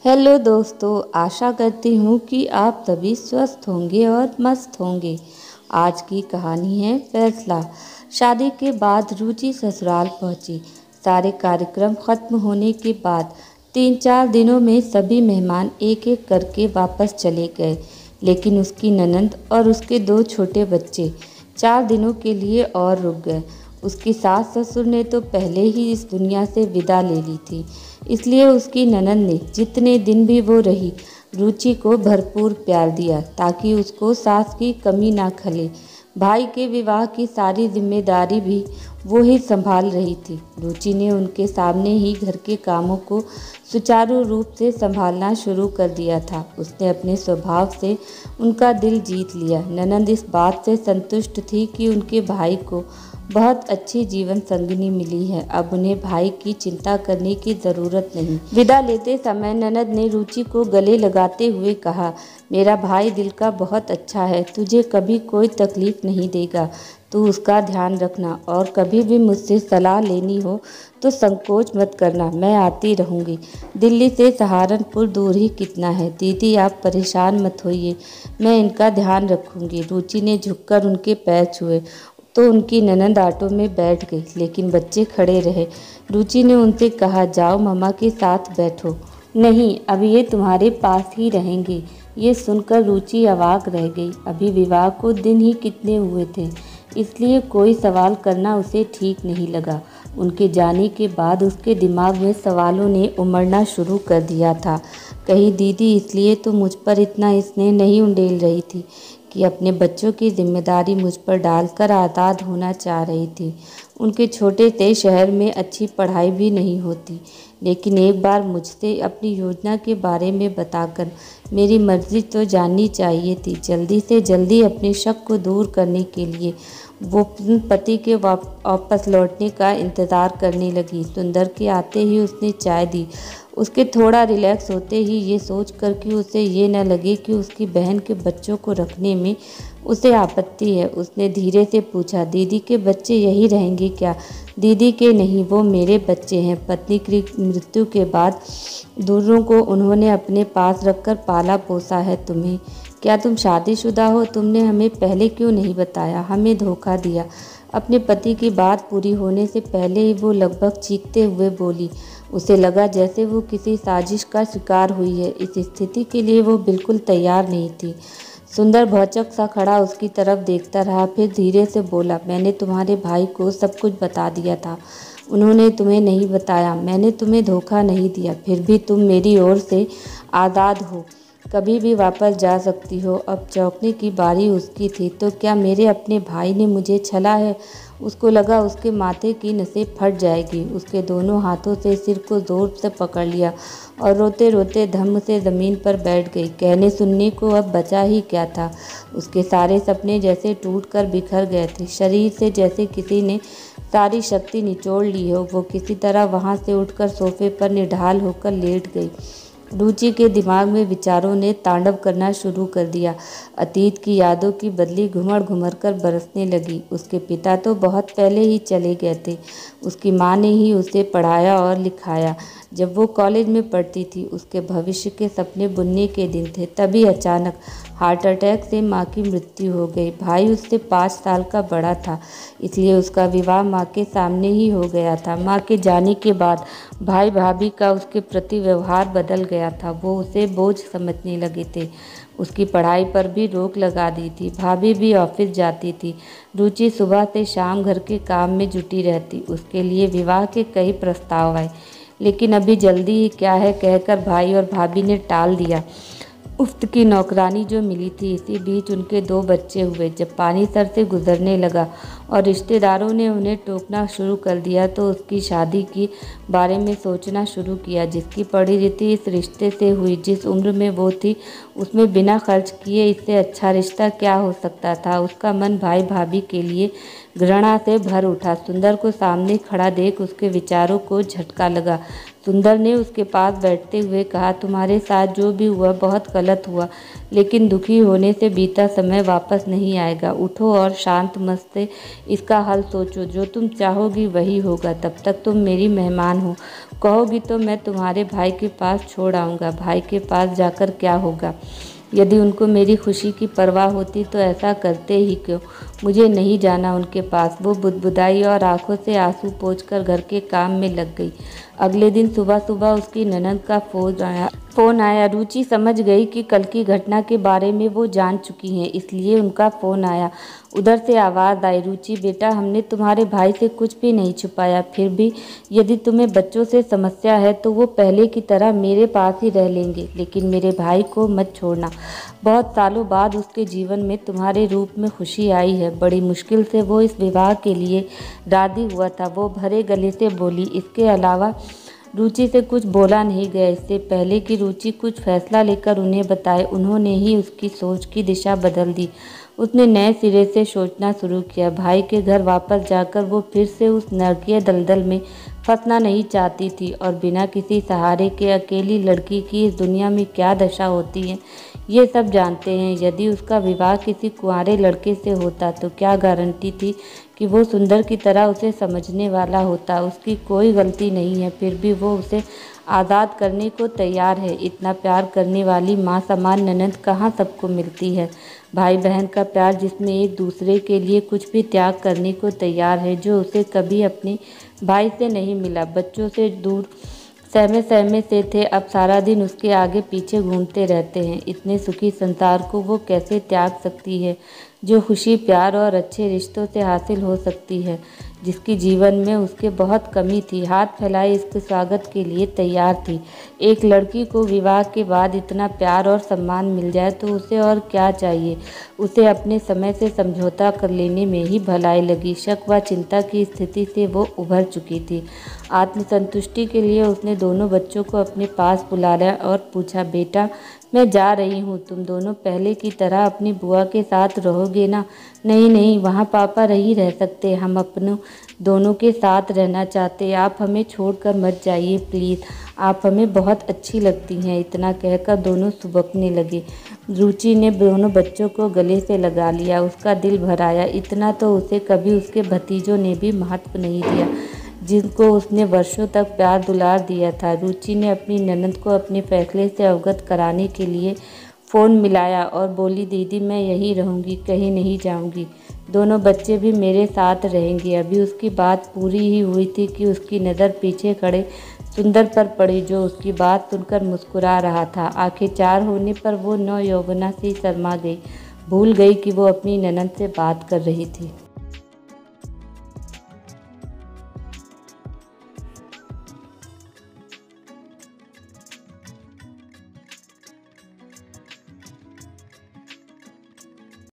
Hello दोस्तों, आशा करती हूँ कि आप सभी स्वस्थ होंगे और मस्त होंगे। आज की कहानी है फैसला। शादी के बाद रुचि ससुराल पहुँची। सारे कार्यक्रम खत्म होने के बाद 3-4 दिनों में सभी मेहमान एक एक करके वापस चले गए, लेकिन उसकी ननंद और उसके 2 छोटे बच्चे 4 दिनों के लिए और रुक गए। उसकी सास ससुर ने तो पहले ही इस दुनिया से विदा ले ली थी, इसलिए उसकी ननंद ने जितने दिन भी वो रही रुचि को भरपूर प्यार दिया ताकि उसको सास की कमी ना खले। भाई के विवाह की सारी जिम्मेदारी भी वो ही संभाल रही थी। रुचि ने उनके सामने ही घर के कामों को सुचारू रूप से संभालना शुरू कर दिया था। उसने अपने स्वभाव से उनका दिल जीत लिया। ननंद इस बात से संतुष्ट थी कि उनके भाई को बहुत अच्छी जीवन संगिनी मिली है। अब उन्हें भाई की चिंता करने की ज़रूरत नहीं। विदा लेते समय ननद ने रुचि को गले लगाते हुए कहा, मेरा भाई दिल का बहुत अच्छा है, तुझे कभी कोई तकलीफ नहीं देगा। तू उसका ध्यान रखना और कभी भी मुझसे सलाह लेनी हो तो संकोच मत करना, मैं आती रहूँगी। दिल्ली से सहारनपुर दूर ही कितना है। दीदी आप परेशान मत होइए, मैं इनका ध्यान रखूँगी। रुचि ने झुककर उनके पैर छुए तो उनकी ननंद ऑटो में बैठ गई, लेकिन बच्चे खड़े रहे। रुचि ने उनसे कहा, जाओ मम्मा के साथ बैठो। नहीं, अब ये तुम्हारे पास ही रहेंगे। ये सुनकर रुचि अवाक रह गई। अभी विवाह को दिन ही कितने हुए थे, इसलिए कोई सवाल करना उसे ठीक नहीं लगा। उनके जाने के बाद उसके दिमाग में सवालों ने उमड़ना शुरू कर दिया था। कहीं दीदी इसलिए तो मुझ पर इतना स्नेह नहीं उंडेल रही थी कि अपने बच्चों की जिम्मेदारी मुझ पर डालकर आज़ाद होना चाह रही थी। उनके छोटे से शहर में अच्छी पढ़ाई भी नहीं होती, लेकिन एक बार मुझसे अपनी योजना के बारे में बताकर मेरी मर्जी तो जाननी चाहिए थी। जल्दी से जल्दी अपने शक को दूर करने के लिए वो पति के वापस लौटने का इंतज़ार करने लगी। सुंदर के आते ही उसने चाय दी। उसके थोड़ा रिलैक्स होते ही ये सोच कर कि उसे ये न लगे कि उसकी बहन के बच्चों को रखने में उसे आपत्ति है, उसने धीरे से पूछा, दीदी के बच्चे यही रहेंगे क्या? दीदी के नहीं, वो मेरे बच्चे हैं। पत्नी की मृत्यु के बाद दोनों को उन्होंने अपने पास रखकर पाला पोसा है। तुम्हें क्या, तुम शादीशुदा हो? तुमने हमें पहले क्यों नहीं बताया? हमें धोखा दिया। अपने पति की बात पूरी होने से पहले ही वो लगभग चीखते हुए बोली। उसे लगा जैसे वो किसी साजिश का शिकार हुई है। इस स्थिति के लिए वो बिल्कुल तैयार नहीं थी। सुंदर भौचक सा खड़ा उसकी तरफ देखता रहा, फिर धीरे से बोला, मैंने तुम्हारे भाई को सब कुछ बता दिया था। उन्होंने तुम्हें नहीं बताया। मैंने तुम्हें धोखा नहीं दिया। फिर भी तुम मेरी ओर से आज़ाद हो, कभी भी वापस जा सकती हो। अब चौंकने की बारी उसकी थी। तो क्या मेरे अपने भाई ने मुझे छला है? उसको लगा उसके माथे की नसें फट जाएगी। उसके दोनों हाथों से सिर को जोर से पकड़ लिया और रोते रोते धम्म से ज़मीन पर बैठ गई। कहने सुनने को अब बचा ही क्या था? उसके सारे सपने जैसे टूटकर बिखर गए थे। शरीर से जैसे किसी ने सारी शक्ति निचोड़ ली हो। वो किसी तरह वहाँ से उठकर सोफे पर निढाल होकर लेट गई। रुचि के दिमाग में विचारों ने तांडव करना शुरू कर दिया। अतीत की यादों की बदली घुमड़ घुमड़ कर बरसने लगी। उसके पिता तो बहुत पहले ही चले गए थे। उसकी माँ ने ही उसे पढ़ाया और लिखाया। जब वो कॉलेज में पढ़ती थी, उसके भविष्य के सपने बुनने के दिन थे। तभी अचानक हार्ट अटैक से माँ की मृत्यु हो गई। भाई उससे 5 साल का बड़ा था, इसलिए उसका विवाह माँ के सामने ही हो गया था। माँ के जाने के बाद भाई भाभी का उसके प्रति व्यवहार बदल गया था। वो उसे बोझ समझने लगे थे। उसकी पढ़ाई पर भी रोक लगा दी थी। भाभी भी ऑफिस जाती थी। रुचि सुबह से शाम घर के काम में जुटी रहती। उसके लिए विवाह के कई प्रस्ताव आए, लेकिन अभी जल्दी ही क्या है कहकर भाई और भाभी ने टाल दिया। मुफ्त की नौकरानी जो मिली थी, इसी बीच उनके 2 बच्चे हुए। जब पानी सर से गुजरने लगा और रिश्तेदारों ने उन्हें टोकना शुरू कर दिया तो उसकी शादी के बारे में सोचना शुरू किया। जिसकी पड़ी रीति इस रिश्ते से हुई, जिस उम्र में वो थी उसमें बिना खर्च किए इससे अच्छा रिश्ता क्या हो सकता था? उसका मन भाई भाभी के लिए घृणा से भर उठा। सुंदर को सामने खड़ा देख उसके विचारों को झटका लगा। सुंदर ने उसके पास बैठते हुए कहा, तुम्हारे साथ जो भी हुआ बहुत गलत हुआ, लेकिन दुखी होने से बीता समय वापस नहीं आएगा। उठो और शांत मन से इसका हल सोचो। जो तुम चाहोगी वही होगा। तब तक तुम मेरी मेहमान हो। कहोगी तो मैं तुम्हारे भाई के पास छोड़ आऊँगा। भाई के पास जाकर क्या होगा? यदि उनको मेरी खुशी की परवाह होती तो ऐसा करते ही क्यों? मुझे नहीं जाना उनके पास। वो बुदबुदाई और आंखों से आंसू पोंछकर घर के काम में लग गई। अगले दिन सुबह सुबह उसकी ननद का फोन आया। रुचि समझ गई कि कल की घटना के बारे में वो जान चुकी हैं, इसलिए उनका फ़ोन आया। उधर से आवाज़ आई, रुचि बेटा, हमने तुम्हारे भाई से कुछ भी नहीं छुपाया। फिर भी यदि तुम्हें बच्चों से समस्या है तो वो पहले की तरह मेरे पास ही रह लेंगे, लेकिन मेरे भाई को मत छोड़ना। बहुत सालों बाद उसके जीवन में तुम्हारे रूप में खुशी आई है। बड़ी मुश्किल से वो इस विवाह के लिए राजी हुआ था। वो भरे गले से बोली। इसके अलावा रुचि से कुछ बोला नहीं गया। इससे पहले कि रुचि कुछ फैसला लेकर उन्हें बताए, उन्होंने ही उसकी सोच की दिशा बदल दी। उसने नए सिरे से सोचना शुरू किया। भाई के घर वापस जाकर वो फिर से उस नरकीय दलदल में फंसना नहीं चाहती थी, और बिना किसी सहारे के अकेली लड़की की इस दुनिया में क्या दशा होती है ये सब जानते हैं। यदि उसका विवाह किसी कुंवारे लड़के से होता तो क्या गारंटी थी कि वो सुंदर की तरह उसे समझने वाला होता। उसकी कोई गलती नहीं है, फिर भी वो उसे आज़ाद करने को तैयार है। इतना प्यार करने वाली माँ समान ननद कहाँ सबको मिलती है। भाई बहन का प्यार जिसमें एक दूसरे के लिए कुछ भी त्याग करने को तैयार है, जो उसे कभी अपने भाई से नहीं मिला। बच्चों से दूर सहमे सहमे से थे, अब सारा दिन उसके आगे पीछे घूमते रहते हैं। इतने सुखी संसार को वो कैसे त्याग सकती है, जो खुशी प्यार और अच्छे रिश्तों से हासिल हो सकती है, जिसकी जीवन में उसके बहुत कमी थी। हाथ फैलाए इसके स्वागत के लिए तैयार थी। एक लड़की को विवाह के बाद इतना प्यार और सम्मान मिल जाए तो उसे और क्या चाहिए। उसे अपने समय से समझौता कर लेने में ही भलाई लगी। शक व चिंता की स्थिति से वो उभर चुकी थी। आत्मसंतुष्टि के लिए उसने दोनों बच्चों को अपने पास बुलाया और पूछा, बेटा, मैं जा रही हूँ, तुम दोनों पहले की तरह अपनी बुआ के साथ रहोगे ना? नहीं नहीं, वहाँ पापा नहीं रह सकते। हम अपनों दोनों के साथ रहना चाहते। आप हमें छोड़कर मत जाइए प्लीज़। आप हमें बहुत अच्छी लगती हैं। इतना कहकर दोनों सुबकने लगे। रुचि ने दोनों बच्चों को गले से लगा लिया। उसका दिल भर आया। इतना तो उसे कभी उसके भतीजों ने भी महत्व नहीं दिया, जिनको उसने वर्षों तक प्यार दुलार दिया था। रुचि ने अपनी ननद को अपने फैसले से अवगत कराने के लिए फ़ोन मिलाया और बोली, दीदी, मैं यहीं रहूँगी, कहीं नहीं जाऊँगी। दोनों बच्चे भी मेरे साथ रहेंगे। अभी उसकी बात पूरी ही हुई थी कि उसकी नज़र पीछे खड़े सुंदर पर पड़ी, जो उसकी बात सुनकर मुस्कुरा रहा था। आंखें चार होने पर वो नौ यौवना सी शर्मा गई, भूल गई कि वो अपनी ननद से बात कर रही थी।